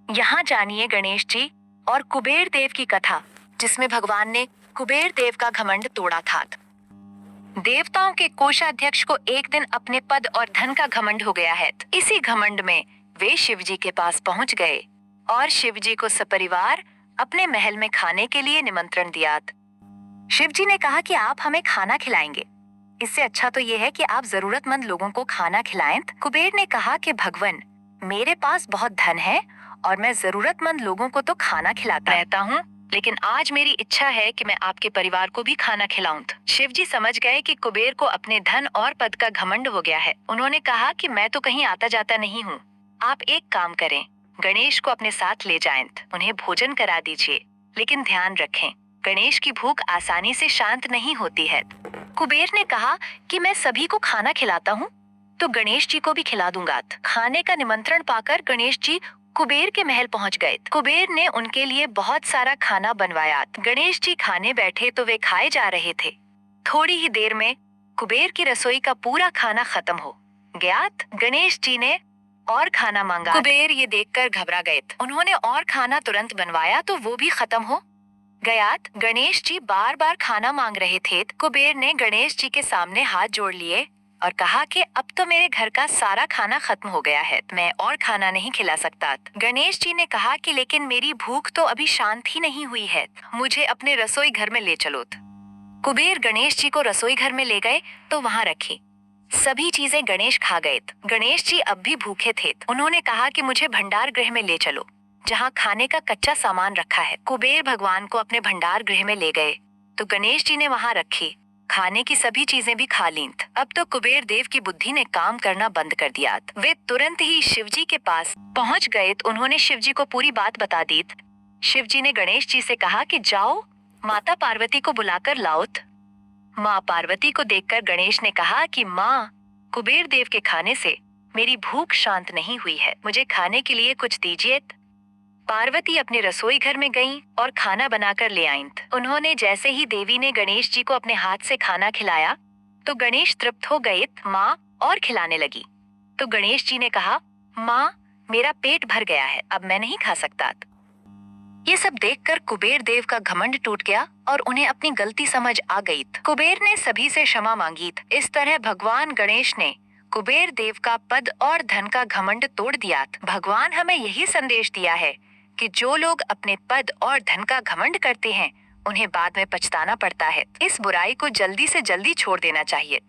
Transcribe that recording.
यहाँ जानिए गणेश जी और कुबेर देव की कथा, जिसमें भगवान ने कुबेर देव का घमंड तोड़ा था। देवताओं के कोषाध्यक्ष को एक दिन अपने पद और धन का घमंड हो गया है। इसी घमंड में वे शिव जी के पास पहुंच गए और शिव जी को सपरिवार अपने महल में खाने के लिए निमंत्रण दिया। शिव जी ने कहा कि आप हमें खाना खिलाएंगे, इससे अच्छा तो ये है कि आप जरूरतमंद लोगों को खाना खिलाएं। कुबेर ने कहा कि भगवान, मेरे पास बहुत धन है और मैं जरूरतमंद लोगों को तो खाना खिलाता रहता हूँ, लेकिन आज मेरी इच्छा है कि मैं आपके परिवार को भी खाना खिलाऊं। शिव जी समझ गए कि कुबेर को अपने धन और पद का घमंड हो गया है। उन्होंने कहा कि मैं तो कहीं आता जाता नहीं हूँ, आप एक काम करें, गणेश को अपने साथ ले जाएं, उन्हें भोजन करा दीजिए, लेकिन ध्यान रखें, गणेश की भूख आसानी से शांत नहीं होती है। कुबेर ने कहा कि मैं सभी को खाना खिलाता हूँ, तो गणेश जी को भी खिला दूंगा। खाने का निमंत्रण पाकर गणेश जी कुबेर के महल पहुंच गए। कुबेर ने उनके लिए बहुत सारा खाना बनवाया। गणेश जी खाने बैठे तो वे खाए जा रहे थे। थोड़ी ही देर में कुबेर की रसोई का पूरा खाना खत्म हो गया। गणेश जी ने और खाना मांगा। कुबेर ये देखकर घबरा गए। उन्होंने और खाना तुरंत बनवाया तो वो भी खत्म हो गया। गणेश जी बार बार खाना मांग रहे थे। कुबेर ने गणेश जी के सामने हाथ जोड़ लिए और कहा कि अब तो मेरे घर का सारा खाना खत्म हो गया है, मैं और खाना नहीं खिला सकता। गणेश जी ने कहा कि लेकिन मेरी भूख तो अभी शांत ही नहीं हुई है, मुझे अपने रसोई घर में ले चलो। कुबेर गणेश जी को रसोई घर में ले गए तो वहाँ रखी सभी चीजें गणेश खा गए। गणेश जी अब भी भूखे थे। उन्होंने कहा कि मुझे भंडार गृह में ले चलो, जहाँ खाने का कच्चा सामान रखा है। कुबेर भगवान को अपने भंडार गृह में ले गए तो गणेश जी ने वहाँ रखी खाने की सभी चीजें भी खा लीं। अब तो कुबेर देव की बुद्धि ने काम करना बंद कर दिया। वे तुरंत ही शिव जी के पास पहुंच गए तो उन्होंने शिव जी को पूरी बात बता दी। शिव जी ने गणेश जी से कहा कि जाओ माता पार्वती को बुलाकर लाओ। माँ पार्वती को देखकर गणेश ने कहा कि माँ, कुबेर देव के खाने से मेरी भूख शांत नहीं हुई है, मुझे खाने के लिए कुछ दीजिए। पार्वती अपने रसोई घर में गईं और खाना बनाकर ले आईं। उन्होंने जैसे ही देवी ने गणेश जी को अपने हाथ से खाना खिलाया तो गणेश तृप्त हो गए। माँ और खिलाने लगी तो गणेश जी ने कहा, माँ, मेरा पेट भर गया है, अब मैं नहीं खा सकता। ये सब देखकर कुबेर देव का घमंड टूट गया और उन्हें अपनी गलती समझ आ गई। कुबेर ने सभी से क्षमा मांगी। इस तरह भगवान गणेश ने कुबेर देव का पद और धन का घमंड तोड़ दिया। भगवान हमें यही संदेश दिया है कि जो लोग अपने पद और धन का घमंड करते हैं, उन्हें बाद में पछताना पड़ता है। इस बुराई को जल्दी से जल्दी छोड़ देना चाहिए।